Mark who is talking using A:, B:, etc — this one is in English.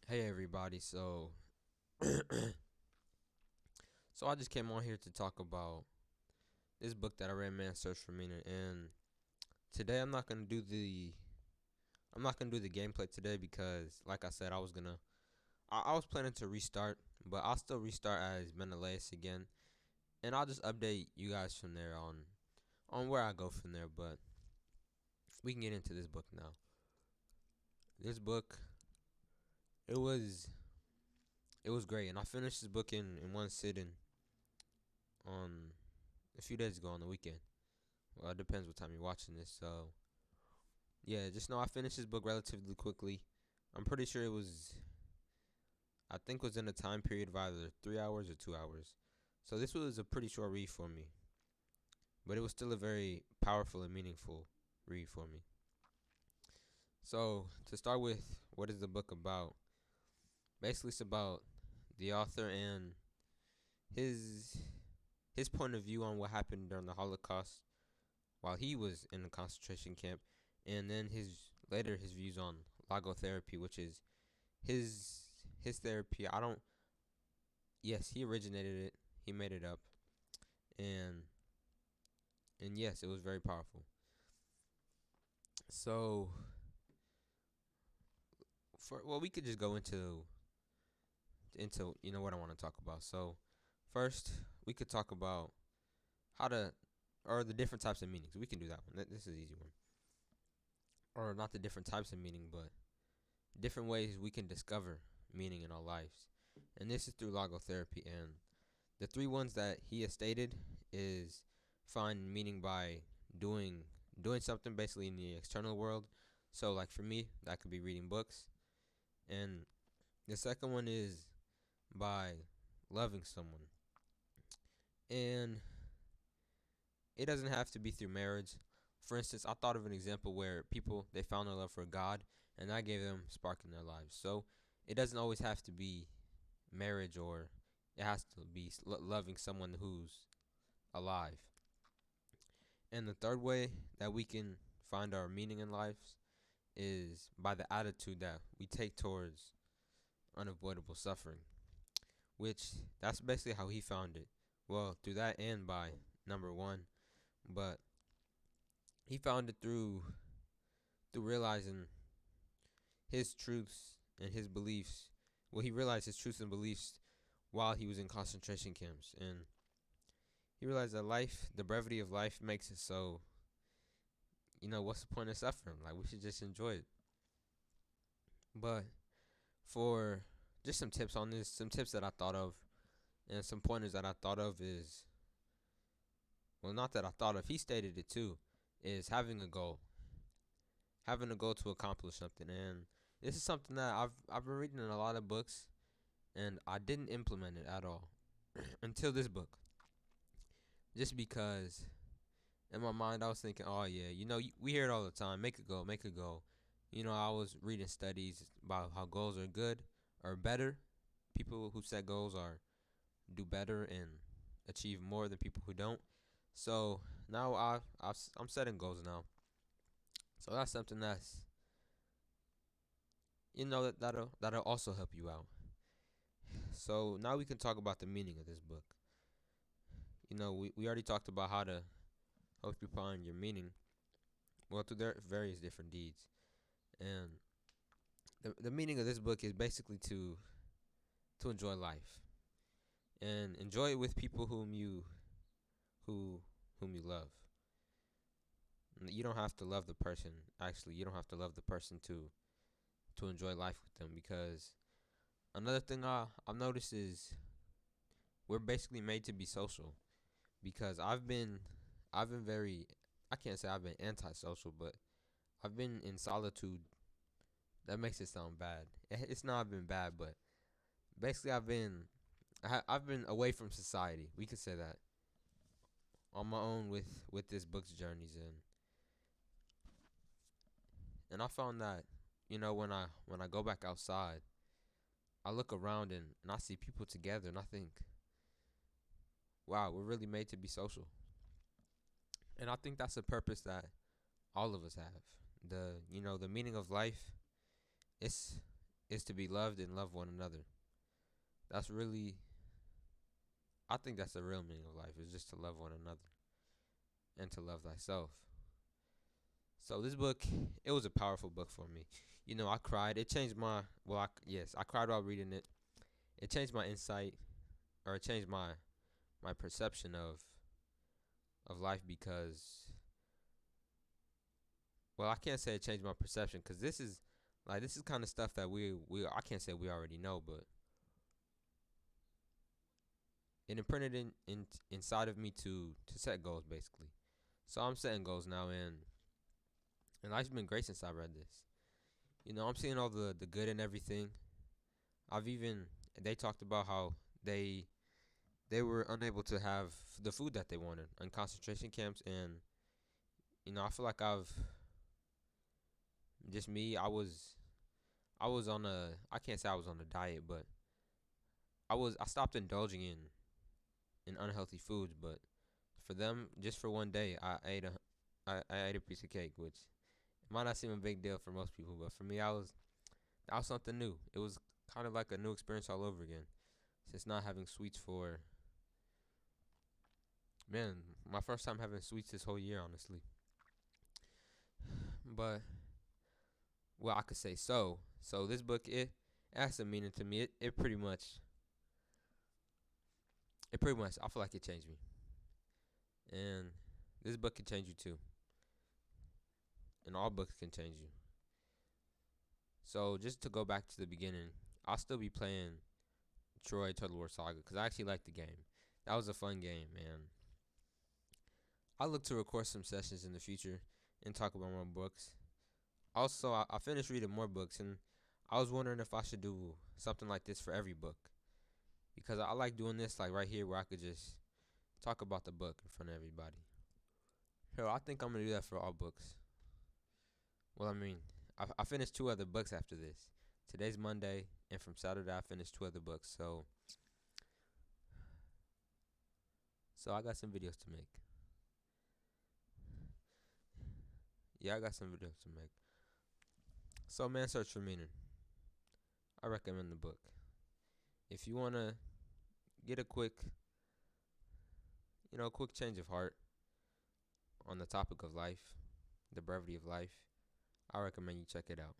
A: Hey everybody, so I just came on here to talk about this book that I read, Man's Search for Meaning. And today I'm not gonna do the gameplay today because, like I said, I was planning to restart, but I'll still restart as Menelaus again, and I'll just update you guys from there on where I go from there. But we can get into this book now. This book, it was it was great, and I finished this book in one sitting on a few days ago on the weekend. Well, it depends what time you're watching this. So, yeah, just know I finished this book relatively quickly. I'm pretty sure I think, was in a time period of either 3 hours or 2 hours. So this was a pretty short read for me, but it was still a very powerful and meaningful read for me. So to start with, what is the book about? Basically, it's about the author and his his point of view on what happened during the Holocaust while he was in the concentration camp, and then his views on logotherapy, which is his therapy. I don't. Yes, he originated it. He made it up, and and yes, it was very powerful. So we could just go into what I want to talk about. So first, we could talk about how to or the different types of meanings. We can do that one. This is an easy one. Or not the different types of meaning, but different ways we can discover meaning in our lives. And this is through logotherapy. And the three ones that he has stated is find meaning by doing something basically in the external world. So like for me, that could be reading books. And the second one is by loving someone. And it doesn't have to be through marriage. For instance, I thought of an example where people they found their love for God and that gave them spark in their lives. So it doesn't always have to be marriage, or it has to be loving someone who's alive. And the third way that we can find our meaning in life is by the attitude that we take towards unavoidable suffering, which that's basically how he found it. Well, through that and by number one, but he found it through realizing his truths and his beliefs. Well, he realized his truths and beliefs while he was in concentration camps, and he realized that life, the brevity of life, makes it so. What's the point of suffering? Like we should just enjoy it. But for just some tips on this, some tips that I thought of, and some pointers that I thought of is, well, not that I thought of. He stated it too. Is having a goal to accomplish something, and this is something that I've been reading in a lot of books, and I didn't implement it at all until this book. Just because in my mind I was thinking, oh yeah, we hear it all the time. Make a goal, make a goal. I was reading studies about how goals are good or better. People who set goals are do better and achieve more than people who don't. So now I'm setting goals now. So that's something that's that'll also help you out. So now we can talk about the meaning of this book. We already talked about how to help you find your meaning. Well, through their various different deeds, and the meaning of this book is basically to enjoy life and enjoy it with people who whom you love. You don't have to love the person. Actually, you don't have to love the person to enjoy life with them, because another thing I've noticed is we're basically made to be social. Because I've been very, I can't say I've been antisocial, but I've been in solitude. That makes it sound bad. It's not been bad, but basically I've been away from society. We could say that, on my own with this book's journeys, and I found that when I go back outside, I look around and I see people together, and I think, wow, we're really made to be social. And I think that's a purpose that all of us have. The meaning of life. It's is to be loved and love one another. That's really, I think that's the real meaning of life, is just to love one another and to love thyself. So this book, it was a powerful book for me. I cried. It changed my, yes, I cried while reading it. It changed my insight, or it changed my perception of life because, well, I can't say it changed my perception because this is kind of stuff that we I can't say we already know, but it imprinted inside of me to set goals basically. So I'm setting goals now, and life's been great since I read this. I'm seeing all the good in everything. I've even They talked about how they were unable to have the food that they wanted in concentration camps, and I feel like I've just me. I was on a I can't say I was on a diet, but I stopped indulging in unhealthy foods, but for them, just for one day, I ate a piece of cake, which might not seem a big deal for most people, but for me, that was something new. It was kind of like a new experience all over again. Since not having sweets for, man, my first time having sweets this whole year, honestly. But well, I could say so. So this book, it has some meaning to me. It pretty much I feel like it changed me, and this book can change you too, and all books can change you. So just to go back to the beginning, I'll still be playing Troy Total War Saga because I actually like the game. That was a fun game, man. I look to record some sessions in the future and talk about more books. Also, I finished reading more books, and I was wondering if I should do something like this for every book because I like doing this like right here where I could just talk about the book in front of everybody. Hell, I think I'm gonna do that for all books. Well, I mean, I finished two other books after this. Today's Monday, and from Saturday I finished two other books. So I got some videos to make. Yeah, I got some videos to make. So man, search for meaning. I recommend the book. If you wanna get a quick change of heart on the topic of life, the brevity of life, I recommend you check it out.